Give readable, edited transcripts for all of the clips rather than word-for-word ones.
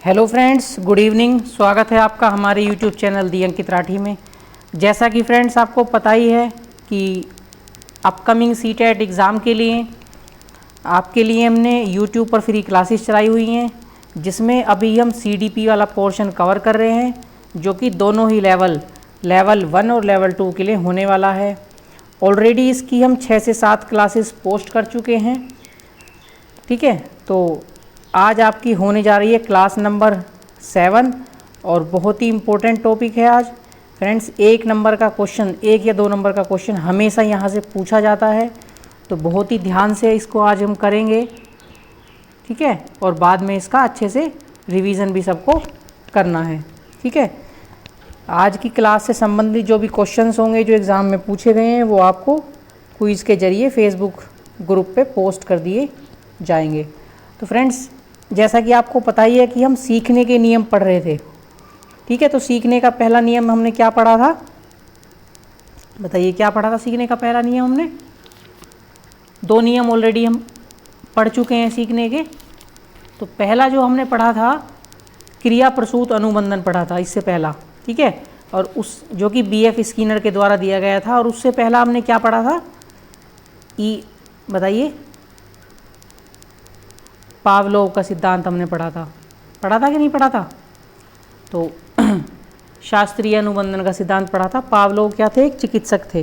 Hello friends, good evening. स्वागत है आपका हमारे यूट्यूब चैनल दी अंकित राठी में। जैसा कि फ्रेंड्स आपको पता ही है कि अपकमिंग सीटेट एग्ज़ाम के लिए आपके लिए हमने यूट्यूब पर फ्री क्लासेस चलाई हुई हैं, जिसमें अभी हम सीडीपी वाला पोर्शन कवर कर रहे हैं, जो कि दोनों ही लेवल 1 और लेवल 2 के लिए होने वाला है। ऑलरेडी इसकी हम 6 से 7 क्लासेस पोस्ट कर चुके हैं। ठीक है, तो आज आपकी होने जा रही है क्लास नंबर 7 और बहुत ही इम्पोर्टेंट टॉपिक है आज फ्रेंड्स। 1 नंबर का क्वेश्चन, 1 या 2 नंबर का क्वेश्चन हमेशा यहाँ से पूछा जाता है, तो बहुत ही ध्यान से इसको आज हम करेंगे। ठीक है, और बाद में इसका अच्छे से रिवीजन भी सबको करना है। ठीक है, आज की क्लास से संबंधित जो भी क्वेश्चंस होंगे जो एग्ज़ाम में पूछे गए हैं, वो आपको क्विज़ के ज़रिए फेसबुक ग्रुप पे पोस्ट कर दिए जाएंगे। तो फ्रेंड्स, जैसा कि आपको पता ही है कि हम सीखने के नियम पढ़ रहे थे। ठीक है, तो सीखने का पहला नियम हमने क्या पढ़ा था? बताइए, क्या पढ़ा था? सीखने का पहला नियम हमने 2 नियम ऑलरेडी हम पढ़ चुके हैं सीखने के। तो पहला जो हमने पढ़ा था, क्रिया प्रसूत अनुबंधन पढ़ा था इससे पहला। ठीक है, और उस जो कि BF स्किनर के द्वारा दिया गया था। और उससे पहला हमने क्या पढ़ा था? बताइए, पावलोव का सिद्धांत हमने पढ़ा था कि नहीं पढ़ा था? तो शास्त्रीय अनुबंधन का सिद्धांत पढ़ा था। पावलोव क्या थे? एक चिकित्सक थे।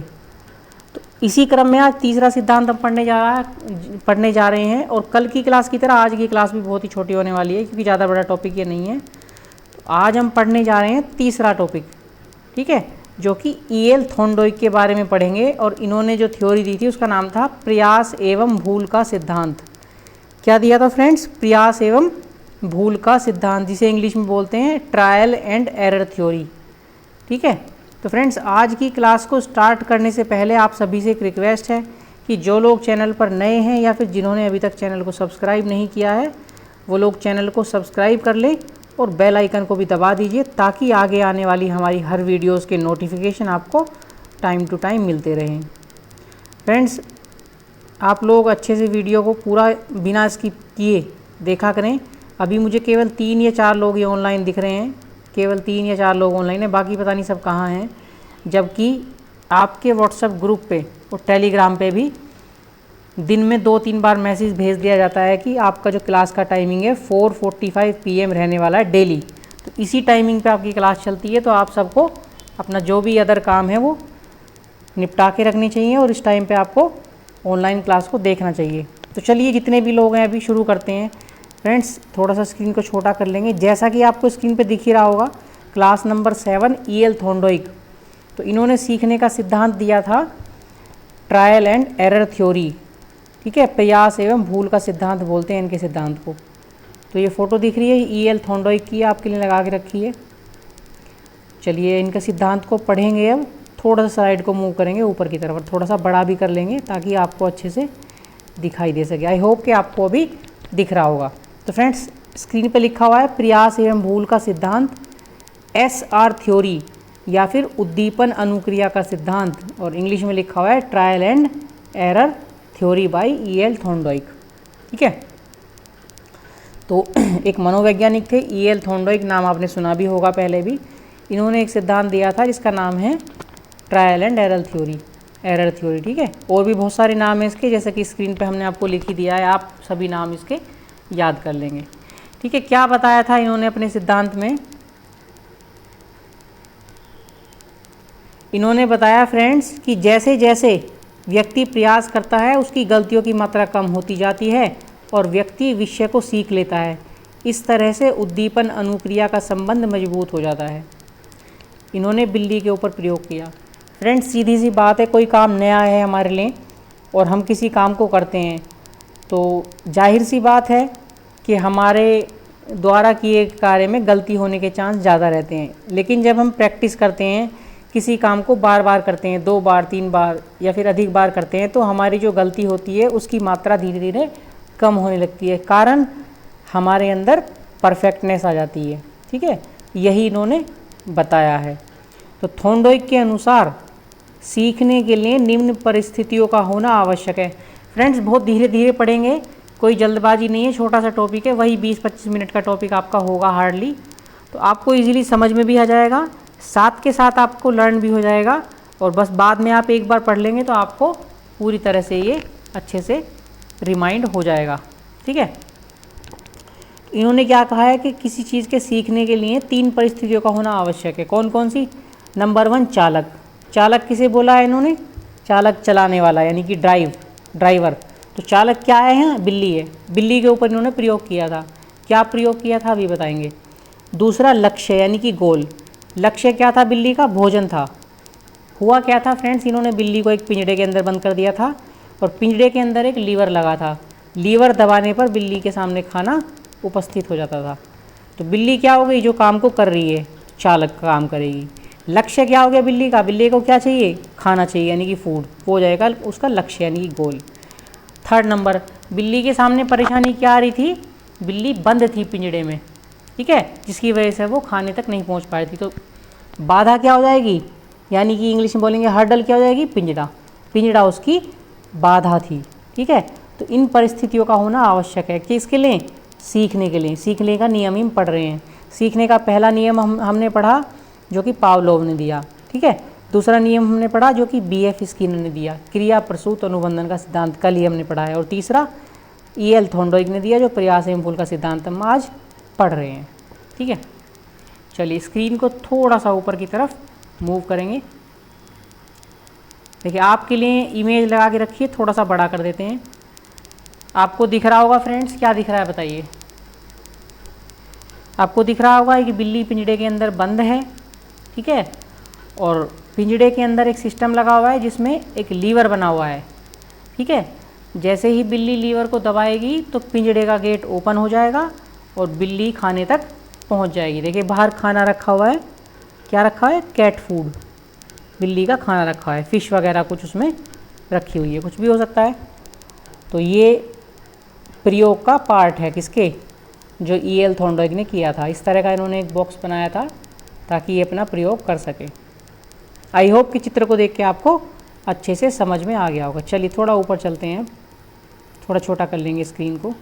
तो इसी क्रम में आज तीसरा सिद्धांत हम पढ़ने जा रहे हैं। और कल की क्लास की तरह आज की क्लास भी बहुत ही छोटी होने वाली है, क्योंकि ज़्यादा बड़ा टॉपिक ये नहीं है। तो आज हम पढ़ने जा रहे हैं तीसरा टॉपिक। ठीक है, जो कि E.L. थॉर्नडाइक के बारे में पढ़ेंगे। और इन्होंने जो थ्योरी दी थी उसका नाम था प्रयास एवं भूल का सिद्धांत। क्या दिया था फ्रेंड्स? प्रयास एवं भूल का सिद्धांत, जिसे इंग्लिश में बोलते हैं ट्रायल एंड एरर थ्योरी। ठीक है, तो फ्रेंड्स, आज की क्लास को स्टार्ट करने से पहले आप सभी से एक रिक्वेस्ट है कि जो लोग चैनल पर नए हैं या फिर जिन्होंने अभी तक चैनल को सब्सक्राइब नहीं किया है, वो लोग चैनल को सब्सक्राइब कर लें और बेल आइकन को भी दबा दीजिए, ताकि आगे आने वाली हमारी हर वीडियोज़ के नोटिफिकेशन आपको टाइम टू टाइम मिलते रहें। फ्रेंड्स, आप लोग अच्छे से वीडियो को पूरा बिना स्किप किए देखा करें। अभी मुझे केवल 3 या 4 लोग ये ऑनलाइन दिख रहे हैं, केवल 3 या 4 लोग ऑनलाइन हैं, बाकी पता नहीं सब कहाँ हैं। जबकि आपके व्हाट्सएप ग्रुप पे और टेलीग्राम पे भी दिन में 2-3 बार मैसेज भेज दिया जाता है कि आपका जो क्लास का टाइमिंग है 4:45 PM रहने वाला है डेली। तो इसी टाइमिंग पे आपकी क्लास चलती है। तो आप सबको अपना जो भी अदर काम है वो निपटा के रखनी चाहिए और इस टाइम पे आपको ऑनलाइन क्लास को देखना चाहिए। तो चलिए, जितने भी लोग हैं अभी शुरू करते हैं। फ्रेंड्स, थोड़ा सा स्क्रीन को छोटा कर लेंगे। जैसा कि आपको स्क्रीन पे दिख ही रहा होगा, क्लास नंबर 7 E.L. थॉर्नडाइक। तो इन्होंने सीखने का सिद्धांत दिया था ट्रायल एंड एरर थ्योरी। ठीक है, प्रयास एवं भूल का सिद्धांत बोलते हैं इनके सिद्धांत को। तो ये फ़ोटो दिख रही है E.L. थॉर्नडाइक की, आपके लिए लगा के रखी है। चलिए, इनके सिद्धांत को पढ़ेंगे। अब थोड़ा सा स्लाइड को मूव करेंगे ऊपर की तरफ, थोड़ा सा बड़ा भी कर लेंगे ताकि आपको अच्छे से दिखाई दे सके। आई होप कि आपको अभी दिख रहा होगा। तो फ्रेंड्स, स्क्रीन पे लिखा हुआ है प्रयास एवं भूल का सिद्धांत, SR थ्योरी या फिर उद्दीपन अनुक्रिया का सिद्धांत, और इंग्लिश में लिखा हुआ है trial and error theory by E.L. Thorndike. ठीक है, तो एक मनोवैज्ञानिक थे E.L. थॉर्नडाइक, नाम आपने सुना भी होगा पहले भी। इन्होंने एक सिद्धांत दिया था जिसका नाम है ट्रायल एंड एरर थ्योरी। ठीक है, और भी बहुत सारे नाम हैं इसके, जैसे कि स्क्रीन पे हमने आपको लिख ही दिया है, आप सभी नाम इसके याद कर लेंगे। ठीक है, क्या बताया था इन्होंने अपने सिद्धांत में? इन्होंने बताया फ्रेंड्स कि जैसे जैसे व्यक्ति प्रयास करता है उसकी गलतियों की मात्रा कम होती जाती है और व्यक्ति विषय को सीख लेता है। इस तरह से उद्दीपन अनुक्रिया का संबंध मजबूत हो जाता है। इन्होंने बिल्ली के ऊपर प्रयोग किया। फ्रेंड्स, सीधी सी बात है, कोई काम नया है हमारे लिए और हम किसी काम को करते हैं, तो जाहिर सी बात है कि हमारे द्वारा किए कार्य में गलती होने के चांस ज़्यादा रहते हैं। लेकिन जब हम प्रैक्टिस करते हैं, किसी काम को बार बार करते हैं, 2 बार 3 बार या फिर अधिक बार करते हैं, तो हमारी जो गलती होती है उसकी मात्रा धीरे धीरे कम होने लगती है, कारण हमारे अंदर परफेक्टनेस आ जाती है। ठीक है, यही इन्होंने बताया है। तो थॉर्नडाइक के अनुसार सीखने के लिए निम्न परिस्थितियों का होना आवश्यक है। फ्रेंड्स, बहुत धीरे धीरे पढ़ेंगे, कोई जल्दबाजी नहीं है, छोटा सा टॉपिक है, वही 20-25 मिनट का टॉपिक आपका होगा हार्डली। तो आपको इजीली समझ में भी आ जाएगा, साथ के साथ आपको लर्न भी हो जाएगा, और बस बाद में आप एक बार पढ़ लेंगे तो आपको पूरी तरह से ये अच्छे से रिमाइंड हो जाएगा। ठीक है, इन्होंने क्या कहा है कि किसी चीज़ के सीखने के लिए 3 परिस्थितियों का होना आवश्यक है। कौन कौन सी? नंबर 1 चालक। चालक किसे बोला है इन्होंने? चालक चलाने वाला, यानी कि ड्राइवर। तो चालक क्या है? यहाँ बिल्ली है, बिल्ली के ऊपर इन्होंने प्रयोग किया था। क्या प्रयोग किया था अभी बताएंगे। दूसरा लक्ष्य, यानी कि गोल। लक्ष्य क्या था बिल्ली का? भोजन था। हुआ क्या था फ्रेंड्स, इन्होंने बिल्ली को एक पिंजड़े के अंदर बंद कर दिया था, और पिंजड़े के अंदर एक लीवर लगा था। लीवर दबाने पर बिल्ली के सामने खाना उपस्थित हो जाता था। तो बिल्ली क्या हो गई? जो काम को कर रही है, चालक का काम करेगी। लक्ष्य क्या हो गया बिल्ली का? बिल्ली को क्या चाहिए? खाना चाहिए, यानी कि फूड। वो हो जाएगा उसका लक्ष्य, यानी कि गोल। थर्ड नंबर, बिल्ली के सामने परेशानी क्या आ रही थी? बिल्ली बंद थी पिंजड़े में, ठीक है, जिसकी वजह से वो खाने तक नहीं पहुंच पा रही थी। तो बाधा क्या हो जाएगी? यानी कि इंग्लिश में बोलेंगे हर्डल क्या हो जाएगी? पिंजड़ा। पिंजड़ा उसकी बाधा थी। ठीक है, तो इन परिस्थितियों का होना आवश्यक है। किसके लिए? सीखने के लिए। सीखने का नियम ही हम पढ़ रहे हैं। सीखने का पहला नियम हमने पढ़ा जो कि पावलोव ने दिया। ठीक है, दूसरा नियम हमने पढ़ा जो कि BF स्किनर ने दिया, क्रिया प्रसूत अनुबंधन का सिद्धांत, कल ही हमने पढ़ा है। और तीसरा EL थॉर्नडाइक ने दिया जो प्रयास एवं फूल का सिद्धांत हम आज पढ़ रहे हैं। ठीक है, चलिए स्क्रीन को थोड़ा सा ऊपर की तरफ मूव करेंगे। देखिए आपके लिए इमेज लगा के रखिए, थोड़ा सा बड़ा कर देते हैं। आपको दिख रहा होगा फ्रेंड्स, क्या दिख रहा है बताइए। आपको दिख रहा होगा कि बिल्ली पिंजड़े के अंदर बंद है, ठीक है, और पिंजड़े के अंदर एक सिस्टम लगा हुआ है जिसमें एक लीवर बना हुआ है। ठीक है, जैसे ही बिल्ली लीवर को दबाएगी तो पिंजड़े का गेट ओपन हो जाएगा और बिल्ली खाने तक पहुंच जाएगी। देखिए बाहर खाना रखा हुआ है, क्या रखा है? कैट फूड, बिल्ली का खाना रखा है, फ़िश वगैरह कुछ उसमें रखी हुई है, कुछ भी हो सकता है। तो ये प्रयोग का पार्ट है किसके? जो EL थॉर्नडाइक ने किया था। इस तरह का इन्होंने एक बॉक्स बनाया था ताकि ये अपना प्रयोग कर सके। आई होप कि चित्र को देख के आपको अच्छे से समझ में आ गया होगा। चलिए थोड़ा ऊपर चलते हैं, थोड़ा छोटा कर लेंगे स्क्रीन को।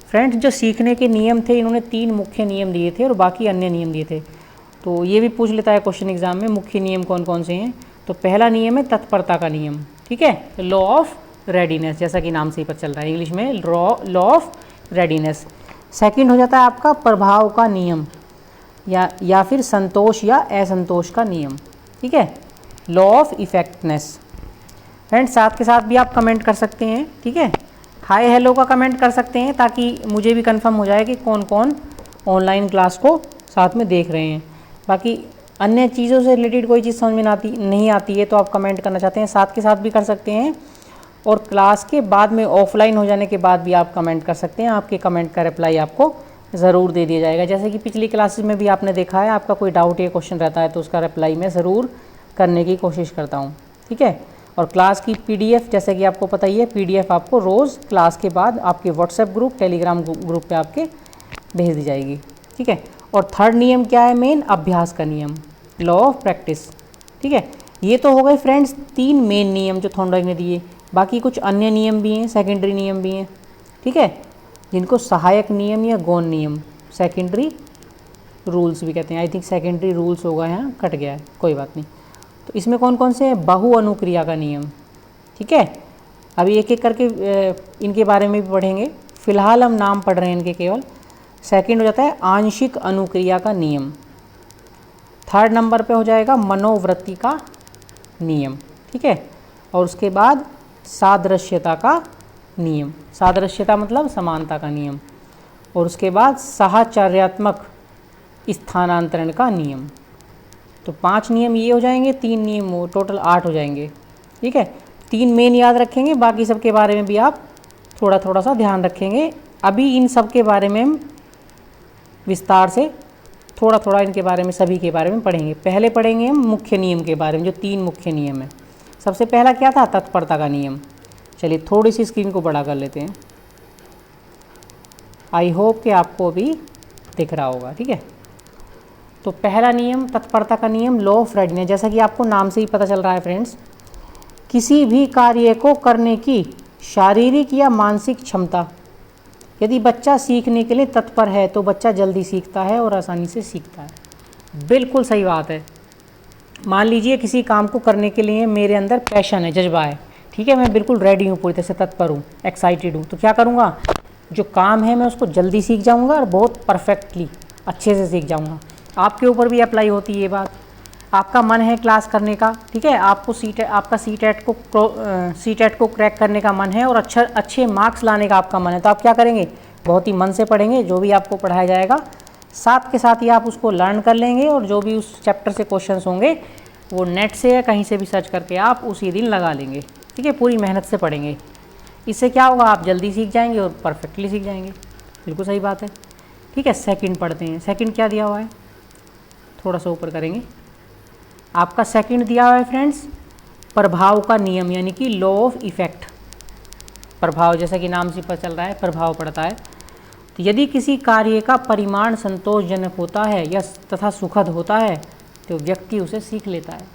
फ्रेंड्स जो सीखने के नियम थे, इन्होंने 3 मुख्य नियम दिए थे और बाकी अन्य नियम दिए थे। तो ये भी पूछ लेता है क्वेश्चन एग्जाम में, मुख्य नियम कौन कौन से हैं। तो पहला नियम है तत्परता का नियम, ठीक है, लॉ ऑफ रेडीनेस, जैसा कि नाम से ही पता चल रहा है इंग्लिश में, लॉ ऑफ रेडीनेस। सेकंड हो जाता है आपका प्रभाव का नियम या फिर संतोष या असंतोष का नियम, ठीक है, लॉ ऑफ इफेक्टनेस। फ्रेंड्स साथ के साथ भी आप कमेंट कर सकते हैं, ठीक है, हाय हेलो का कमेंट कर सकते हैं ताकि मुझे भी कंफर्म हो जाए कि कौन कौन ऑनलाइन क्लास को साथ में देख रहे हैं। बाकी अन्य चीज़ों से रिलेटेड कोई चीज़ समझ में नहीं आती है तो आप कमेंट करना चाहते हैं साथ के साथ भी कर सकते हैं, और क्लास के बाद में ऑफलाइन हो जाने के बाद भी आप कमेंट कर सकते हैं। आपके कमेंट का रिप्लाई आपको ज़रूर दे दिया जाएगा। जैसे कि पिछली क्लासेस में भी आपने देखा है, आपका कोई डाउट या क्वेश्चन रहता है तो उसका रिप्लाई मैं ज़रूर करने की कोशिश करता हूँ, ठीक है। और क्लास की PDF जैसे कि आपको पता ही है, PDF आपको रोज़ क्लास के बाद आपके व्हाट्सएप ग्रुप, टेलीग्राम ग्रुप पे आपके भेज दी जाएगी, ठीक है। और थर्ड नियम क्या है? मेन अभ्यास का नियम, लॉ ऑफ प्रैक्टिस, ठीक है। ये तो हो गए फ्रेंड्स 3 मेन नियम जो थॉर्नडाइक ने दिए। बाकी कुछ अन्य नियम भी हैं, सेकेंडरी नियम भी हैं, ठीक है, जिनको सहायक नियम या गौण नियम, सेकेंडरी रूल्स भी कहते हैं। आई थिंक सेकेंडरी रूल्स होगा, यहाँ कट गया है, कोई बात नहीं। तो इसमें कौन कौन से हैं? बहु अनुक्रिया का नियम, ठीक है। अभी एक एक करके इनके बारे में भी पढ़ेंगे, फिलहाल हम नाम पढ़ रहे हैं इनके केवल। सेकंड हो जाता है आंशिक अनुक्रिया का नियम। थर्ड नंबर पे हो जाएगा मनोवृत्ति का नियम, ठीक है। और उसके बाद सादृश्यता का नियम, सादृश्यता मतलब समानता का नियम। और उसके बाद साहचर्यात्मक स्थानांतरण का नियम। तो 5 नियम ये हो जाएंगे, 3 नियम टोटल 8 हो जाएंगे, ठीक है। 3 मेन याद रखेंगे, बाकी सब के बारे में भी आप थोड़ा थोड़ा सा ध्यान रखेंगे। अभी इन सब के बारे में हम विस्तार से थोड़ा थोड़ा इनके बारे में, सभी के बारे में पढ़ेंगे। पहले पढ़ेंगे हम मुख्य नियम के बारे में, जो 3 मुख्य नियम है। सबसे पहला क्या था? तत्परता का नियम। चलिए थोड़ी सी स्क्रीन को बड़ा कर लेते हैं, आई होप कि आपको भी दिख रहा होगा, ठीक है। तो पहला नियम तत्परता का नियम, लॉ ऑफ रेडीनेस। जैसा कि आपको नाम से ही पता चल रहा है फ्रेंड्स, किसी भी कार्य को करने की शारीरिक या मानसिक क्षमता। यदि बच्चा सीखने के लिए तत्पर है तो बच्चा जल्दी सीखता है और आसानी से सीखता है। बिल्कुल सही बात है। मान लीजिए किसी काम को करने के लिए मेरे अंदर पैशन है, जज्बा है, ठीक है, मैं बिल्कुल रेडी हूँ, पूरी तरह से तत्पर हूँ, एक्साइटेड हूँ, तो क्या करूँगा, जो काम है मैं उसको जल्दी सीख जाऊँगा और बहुत परफेक्टली अच्छे से सीख जाऊँगा। आपके ऊपर भी अप्लाई होती है ये बात। आपका मन है क्लास करने का, ठीक है, आपको आपका सीटेट को क्रैक करने का मन है और अच्छे मार्क्स लाने का आपका मन है, तो आप क्या करेंगे, बहुत ही मन से पढ़ेंगे जो भी आपको पढ़ाया जाएगा, साथ के साथ ही आप उसको लर्न कर लेंगे और जो भी उस चैप्टर से क्वेश्चंस होंगे वो नेट से या कहीं से भी सर्च करके आप उसी दिन लगा लेंगे, ठीक है, पूरी मेहनत से पढ़ेंगे। इससे क्या होगा, आप जल्दी सीख जाएंगे और परफेक्टली सीख जाएंगे। बिल्कुल सही बात है, ठीक है। सेकंड पढ़ते हैं। सेकंड क्या दिया हुआ है, थोड़ा सा ऊपर करेंगे। आपका सेकंड दिया हुआ है फ्रेंड्स, प्रभाव का नियम, यानी कि लॉ ऑफ इफेक्ट। प्रभाव, जैसा कि नाम से पता चल रहा है, प्रभाव पड़ता है। तो यदि किसी कार्य का परिमाण संतोषजनक होता है या तथा सुखद होता है तो व्यक्ति उसे सीख लेता है।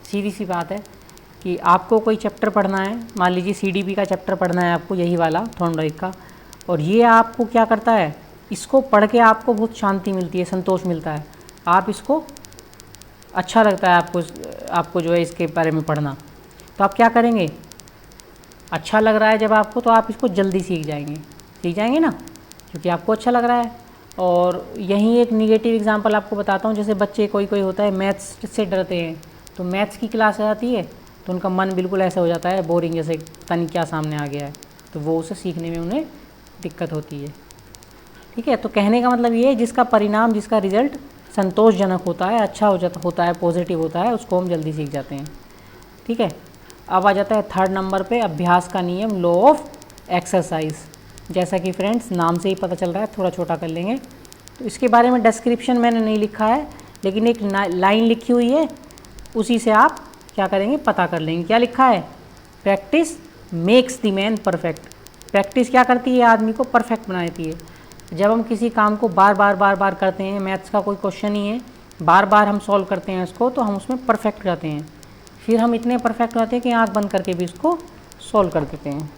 सीधी सी बात है कि आपको कोई चैप्टर पढ़ना है, मान लीजिए सीडीपी का चैप्टर पढ़ना है आपको, यही वाला थॉर्नडाइक का, और ये आपको क्या करता है, इसको पढ़ के आपको बहुत शांति मिलती है, संतोष मिलता है, आप इसको अच्छा लगता है आपको जो है इसके बारे में पढ़ना, तो आप क्या करेंगे, अच्छा लग रहा है जब आपको, तो आप इसको जल्दी सीख जाएंगे ना, क्योंकि आपको अच्छा लग रहा है। और यहीं एक निगेटिव एग्जांपल आपको बताता हूँ। जैसे बच्चे कोई होता है मैथ्स से डरते हैं, तो मैथ्स की क्लास आ जाती है तो उनका मन बिल्कुल ऐसा हो जाता है बोरिंग, जैसे पता नहीं क्या सामने आ गया है, तो वो उसे सीखने में उन्हें दिक्कत होती है, ठीक है। तो कहने का मतलब ये है, जिसका परिणाम, जिसका रिजल्ट संतोषजनक होता है, अच्छा होता है, पॉजिटिव होता है, उसको हम जल्दी सीख जाते हैं, ठीक है। अब आ जाता है थर्ड नंबर पे, अभ्यास का नियम, लॉ ऑफ एक्सरसाइज। जैसा कि फ्रेंड्स नाम से ही पता चल रहा है, थोड़ा छोटा कर लेंगे, तो इसके बारे में डिस्क्रिप्शन मैंने नहीं लिखा है, लेकिन एक लाइन लिखी हुई है, उसी से आप क्या करेंगे, पता कर लेंगे। क्या लिखा है, practice makes the man perfect. Practice क्या करती है, आदमी को परफेक्ट बना देती है। जब हम किसी काम को बार बार करते हैं, मैथ्स का कोई क्वेश्चन ही है, बार बार हम सॉल्व करते हैं उसको, तो हम उसमें परफेक्ट रहते हैं। फिर हम इतने परफेक्ट रहते हैं कि आंख बंद करके भी उसको सॉल्व कर देते हैं,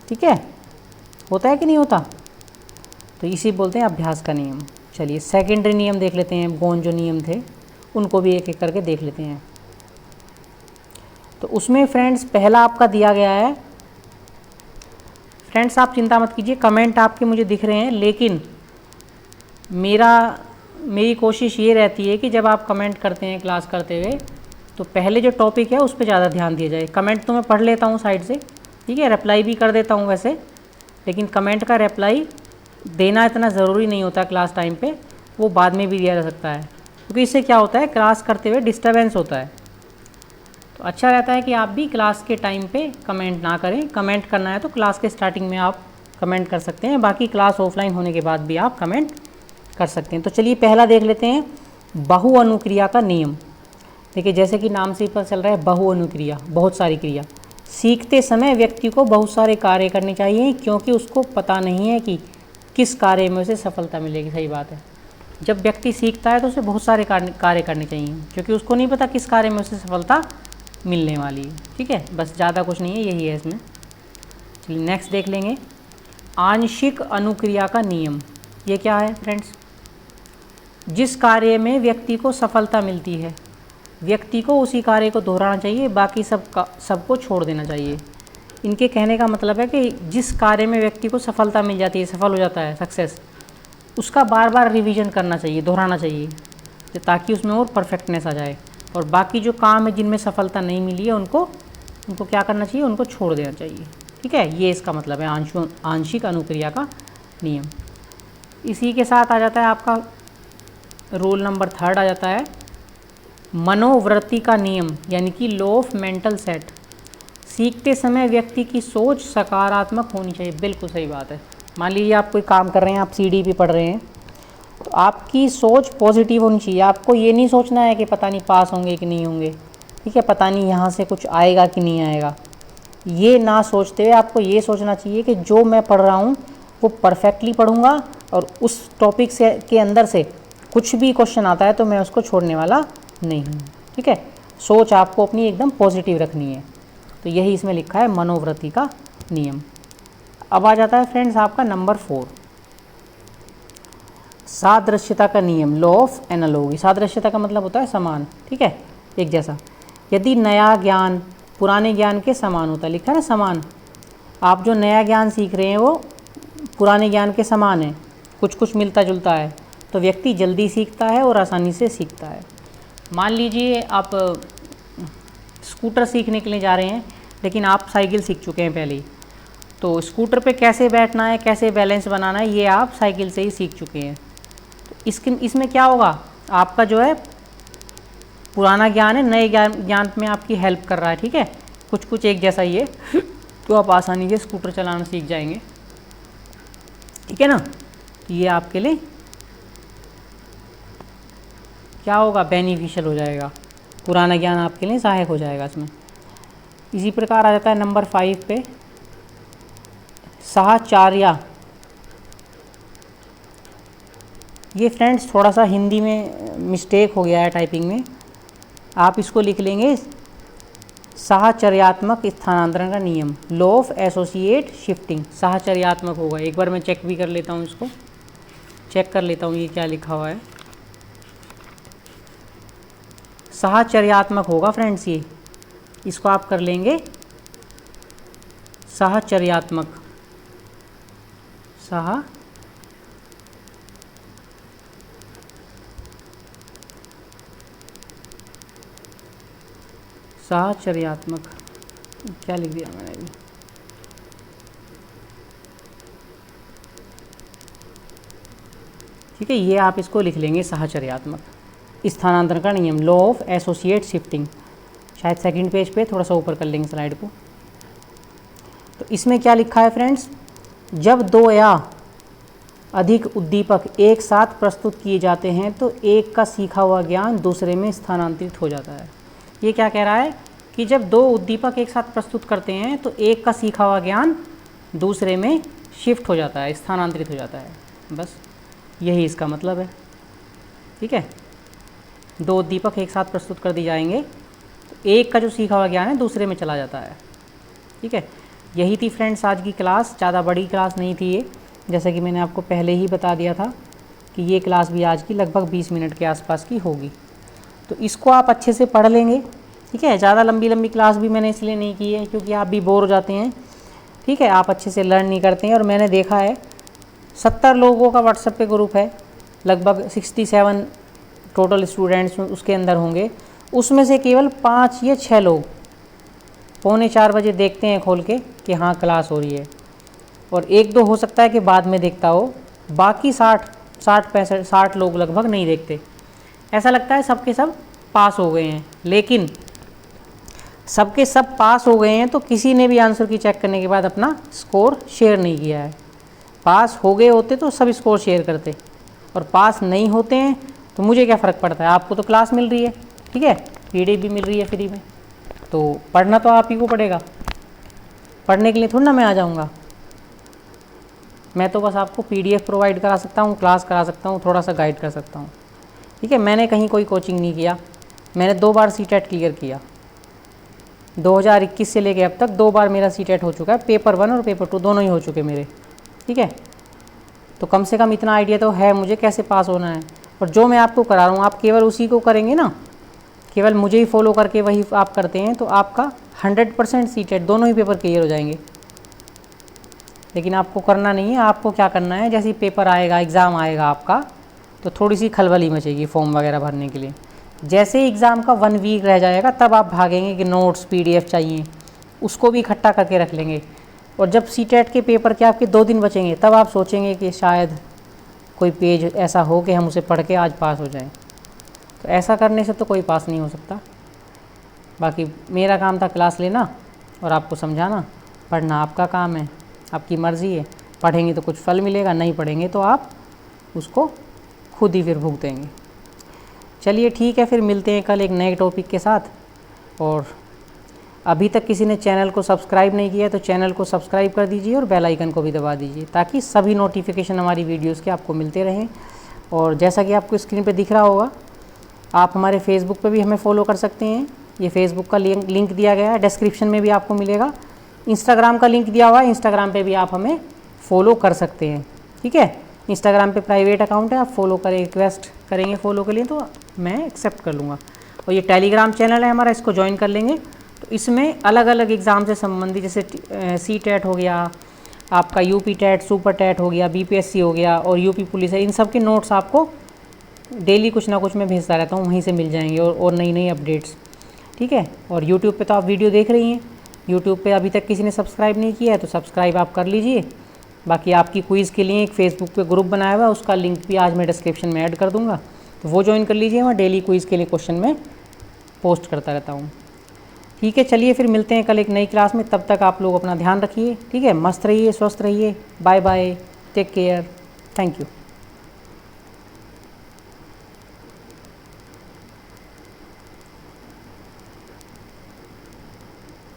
ठीक है। होता है कि नहीं होता, तो इसी बोलते हैं अभ्यास का नियम। चलिए सेकेंडरी नियम देख लेते हैं, गौण जो नियम थे उनको भी एक एक करके देख लेते हैं। तो उसमें फ्रेंड्स पहला आपका दिया गया है, फ्रेंड्स आप चिंता मत कीजिए, कमेंट आपके मुझे दिख रहे हैं, लेकिन मेरी कोशिश ये रहती है कि जब आप कमेंट करते हैं क्लास करते हुए, तो पहले जो टॉपिक है उस पर ज़्यादा ध्यान दिया जाए। कमेंट तो मैं पढ़ लेता हूँ साइड से, ठीक है, रिप्लाई भी कर देता हूँ वैसे, लेकिन कमेंट का रिप्लाई देना इतना ज़रूरी नहीं होता क्लास टाइम पे, वो बाद में भी दिया जा सकता है, क्योंकि इससे क्या होता है, क्लास करते हुए डिस्टर्बेंस होता है। तो अच्छा रहता है कि आप भी क्लास के टाइम पे कमेंट ना करें। कमेंट करना है तो क्लास के स्टार्टिंग में आप कमेंट कर सकते हैं, बाकी क्लास ऑफलाइन होने के बाद भी आप कमेंट कर सकते हैं। तो चलिए पहला देख लेते हैं, बहुअनुक्रिया का नियम। देखिए जैसे कि नाम से ही पता चल रहा है, बहुअनुक्रिया, बहुत सारी क्रिया। सीखते समय व्यक्ति को बहुत सारे कार्य करने चाहिए, क्योंकि उसको पता नहीं है कि किस कार्य में उसे सफलता मिलेगी। सही बात है, जब व्यक्ति सीखता है तो उसे बहुत सारे कार्य करने चाहिए, क्योंकि उसको नहीं पता किस कार्य में उसे सफलता मिलने वाली है, ठीक है, बस ज़्यादा कुछ नहीं है, यही है इसमें। चलिए नेक्स्ट देख लेंगे, आंशिक अनुक्रिया का नियम। ये क्या है फ्रेंड्स, जिस कार्य में व्यक्ति को सफलता मिलती है, व्यक्ति को उसी कार्य को दोहराना चाहिए, बाकी सबको छोड़ देना चाहिए। इनके कहने का मतलब है कि जिस कार्य में व्यक्ति को सफलता मिल जाती है, सफल हो जाता है, सक्सेस, उसका बार बार रिवीजन करना चाहिए, दोहराना चाहिए, ताकि उसमें और परफेक्टनेस आ जाए। और बाकी जो काम है जिनमें सफलता नहीं मिली है उनको क्या करना चाहिए, उनको छोड़ देना चाहिए, ठीक है। ये इसका मतलब है आंशिक अनुक्रिया का नियम। इसी के साथ आ जाता है आपका रोल नंबर थर्ड आ जाता है, मनोवृत्ति का नियम, यानी कि लॉ ऑफ मेंटल सेट। सीखते समय व्यक्ति की सोच सकारात्मक होनी चाहिए। बिल्कुल सही बात है। मान लीजिए आप कोई काम कर रहे हैं, आप सीडीपी पढ़ रहे हैं, तो आपकी सोच पॉजिटिव होनी चाहिए। आपको ये नहीं सोचना है कि पता नहीं पास होंगे कि नहीं होंगे, ठीक है, पता नहीं यहाँ से कुछ आएगा कि नहीं आएगा, ये ना सोचते हुए आपको ये सोचना चाहिए कि जो मैं पढ़ रहा हूँ वो परफेक्टली पढ़ूँगा, और उस टॉपिक से के अंदर से कुछ भी क्वेश्चन आता है तो मैं उसको छोड़ने वाला नहीं हूँ, ठीक है। सोच आपको अपनी एकदम पॉजिटिव रखनी है। तो यही इसमें लिखा है मनोवृत्ति का नियम। अब आ जाता है फ्रेंड्स आपका नंबर 4, सादृश्यता का नियम, लॉ ऑफ एनालॉजी। सादृश्यता का मतलब होता है समान, ठीक है, एक जैसा। यदि नया ज्ञान पुराने ज्ञान के समान होता है, लिखा है ना समान, आप जो नया ज्ञान सीख रहे हैं वो पुराने ज्ञान के समान है, कुछ कुछ मिलता जुलता है, तो व्यक्ति जल्दी सीखता है और आसानी से सीखता है। मान लीजिए आप स्कूटर सीखने के लिए जा रहे हैं, लेकिन आप साइकिल सीख चुके हैं पहले ही, तो स्कूटर पे कैसे बैठना है, कैसे बैलेंस बनाना है, ये आप साइकिल से ही सीख चुके हैं। तो इसमें क्या होगा, आपका जो है पुराना ज्ञान है नए ज्ञान में आपकी हेल्प कर रहा है, ठीक है, कुछ कुछ एक जैसा ही है, तो आप आसानी से स्कूटर चलाना सीख जाएंगे, ठीक है ना। तो ये आपके लिए क्या होगा, बेनिफिशियल हो जाएगा, पुराना ज्ञान आपके लिए सहायक हो जाएगा इसमें। इसी प्रकार आ जाता है नंबर 5 पे, साहचर्या। ये फ्रेंड्स थोड़ा सा हिंदी में मिस्टेक हो गया है टाइपिंग में, आप इसको लिख लेंगे साहचर्यात्मक स्थानांतरण का नियम, लॉ ऑफ एसोसिएट शिफ्टिंग। साहचर्यात्मक होगा, एक बार मैं चेक भी कर लेता हूँ, इसको चेक कर लेता हूँ ये क्या लिखा हुआ है। साहचर्यात्मक होगा फ्रेंड्स, ये इसको आप कर लेंगे साहचर्यात्मक, साहचर्यात्मक, क्या लिख दिया मैंने अभी, ठीक है, ये आप इसको लिख लेंगे साहचर्यात्मक स्थानांतरण का नियम, लॉ ऑफ एसोसिएट शिफ्टिंग। शायद सेकंड पेज पे थोड़ा सा ऊपर कर लेंगे स्लाइड को। तो इसमें क्या लिखा है फ्रेंड्स, जब 2 या अधिक उद्दीपक एक साथ प्रस्तुत किए जाते हैं तो एक का सीखा हुआ ज्ञान दूसरे में स्थानांतरित हो जाता है। ये क्या कह रहा है कि जब 2 उद्दीपक एक साथ प्रस्तुत करते हैं तो एक का सीखा हुआ ज्ञान दूसरे में शिफ्ट हो जाता है, स्थानांतरित हो जाता है, बस यही इसका मतलब है, ठीक है। 2 उद्दीपक एक साथ प्रस्तुत कर दी जाएंगे तो एक का जो सीखा हुआ ज्ञान है दूसरे में चला जाता है, ठीक है। यही थी फ्रेंड्स आज की क्लास, ज़्यादा बड़ी क्लास नहीं थी ये, जैसा कि मैंने आपको पहले ही बता दिया था कि ये क्लास भी आज की लगभग 20 मिनट के आसपास की होगी। तो इसको आप अच्छे से पढ़ लेंगे, ठीक है। ज़्यादा लंबी क्लास भी मैंने इसलिए नहीं की है क्योंकि आप भी बोर हो जाते हैं, ठीक है, आप अच्छे से लर्न नहीं करते हैं। और मैंने देखा है 70 लोगों का व्हाट्सएप पे ग्रुप है, लगभग 67 टोटल स्टूडेंट्स उसके अंदर होंगे, उसमें से केवल 5 या 6 लोग 3:45 बजे देखते हैं खोल के कि हाँ क्लास हो रही है, और 1-2 हो सकता है कि बाद में देखता हो, बाकी 60 लोग लगभग नहीं देखते। ऐसा लगता है सबके सब पास हो गए हैं, लेकिन सबके सब पास हो गए हैं तो किसी ने भी आंसर की चेक करने के बाद अपना स्कोर शेयर नहीं किया है। पास हो गए होते तो सब स्कोर शेयर करते, और पास नहीं होते हैं तो मुझे क्या फ़र्क पड़ता है, आपको तो क्लास मिल रही है, ठीक है, पीडीएफ भी मिल रही है फ्री में, तो पढ़ना तो आप ही को पड़ेगा, पढ़ने के लिए थोड़ा ना मैं आ जाऊँगा, मैं तो बस आपको पीडीएफ प्रोवाइड करा सकता हूँ, क्लास करा सकता हूँ, थोड़ा सा गाइड कर सकता हूँ, ठीक है। मैंने कहीं कोई कोचिंग नहीं किया, मैंने 2 बार सीटेट क्लियर किया, 2021 से लेके अब तक 2 बार मेरा सीटेट हो चुका है, पेपर 1 और पेपर 2 दोनों ही हो चुके मेरे, ठीक है। तो कम से कम इतना आइडिया तो है मुझे कैसे पास होना है, और जो मैं आपको करा रहा हूँ आप केवल उसी को करेंगे ना, केवल मुझे ही फॉलो करके वही आप करते हैं तो आपका 100% सीटेट दोनों ही पेपर क्लियर हो जाएंगे। लेकिन आपको करना नहीं है, आपको क्या करना है, जैसे ही पेपर आएगा, एग्ज़ाम आएगा आपका, तो थोड़ी सी खलबली मचेगी फॉर्म वगैरह भरने के लिए। जैसे ही एग्ज़ाम का 1 वीक रह जाएगा तब आप भागेंगे कि नोट्स पीडीएफ चाहिए, उसको भी इकट्ठा करके रख लेंगे। और जब सीटेट के पेपर के आपके 2 दिन बचेंगे तब आप सोचेंगे कि शायद कोई पेज ऐसा हो कि हम उसे पढ़ के आज पास हो जाएं। तो ऐसा करने से तो कोई पास नहीं हो सकता। बाकी मेरा काम था क्लास लेना और आपको समझाना, पढ़ना आपका काम है, आपकी मर्ज़ी है, पढ़ेंगे तो कुछ फल मिलेगा, नहीं पढ़ेंगे तो आप उसको खुद ही फिर भुगतेंगे। चलिए ठीक है, फिर मिलते हैं कल एक नए टॉपिक के साथ। और अभी तक किसी ने चैनल को सब्सक्राइब नहीं किया तो चैनल को सब्सक्राइब कर दीजिए और बेल आइकन को भी दबा दीजिए, ताकि सभी नोटिफिकेशन हमारी वीडियोस के आपको मिलते रहें। और जैसा कि आपको स्क्रीन पे दिख रहा होगा, आप हमारे फेसबुक पे भी हमें फॉलो कर सकते हैं, ये फेसबुक का लिंक दिया गया है, डिस्क्रिप्शन में भी आपको मिलेगा। इंस्टाग्राम का लिंक दिया हुआ है, इंस्टाग्राम पे भी आप हमें फॉलो कर सकते हैं। ठीक है, इंस्टाग्राम पे प्राइवेट अकाउंट है, आप फॉलो करें, रिक्वेस्ट करेंगे फॉलो के लिए तो मैं एक्सेप्ट कर लूँगा। और ये टेलीग्राम चैनल है हमारा, इसको ज्वाइन कर लेंगे तो इसमें अलग अलग एग्ज़ाम से संबंधित, जैसे CTET हो गया, आपका UP TET, सुपर टेट हो गया, BPSC हो गया और UP पुलिस है, इन सब के नोट्स आपको डेली कुछ ना कुछ मैं भेजता रहता हूँ, वहीं से मिल जाएंगे और नई नई अपडेट्स। ठीक है, और यूट्यूब पे तो आप वीडियो देख रही हैं, यूट्यूब पे अभी तक किसी ने सब्सक्राइब नहीं किया है तो सब्सक्राइब आप कर लीजिए। बाकी आपकी क्विज़ के लिए एक फेसबुक पे ग्रुप बनाया हुआ है, उसका लिंक भी आज मैं डिस्क्रिप्शन में ऐड कर दूँगा, तो वो ज्वाइन कर लीजिए, वहाँ डेली क्विज़ के लिए क्वेश्चन मैं पोस्ट करता रहता हूँ। ठीक है, चलिए फिर मिलते हैं कल एक नई क्लास में, तब तक आप लोग अपना ध्यान रखिए। ठीक है, मस्त रहिए, स्वस्थ रहिए, bye bye, take care, thank you.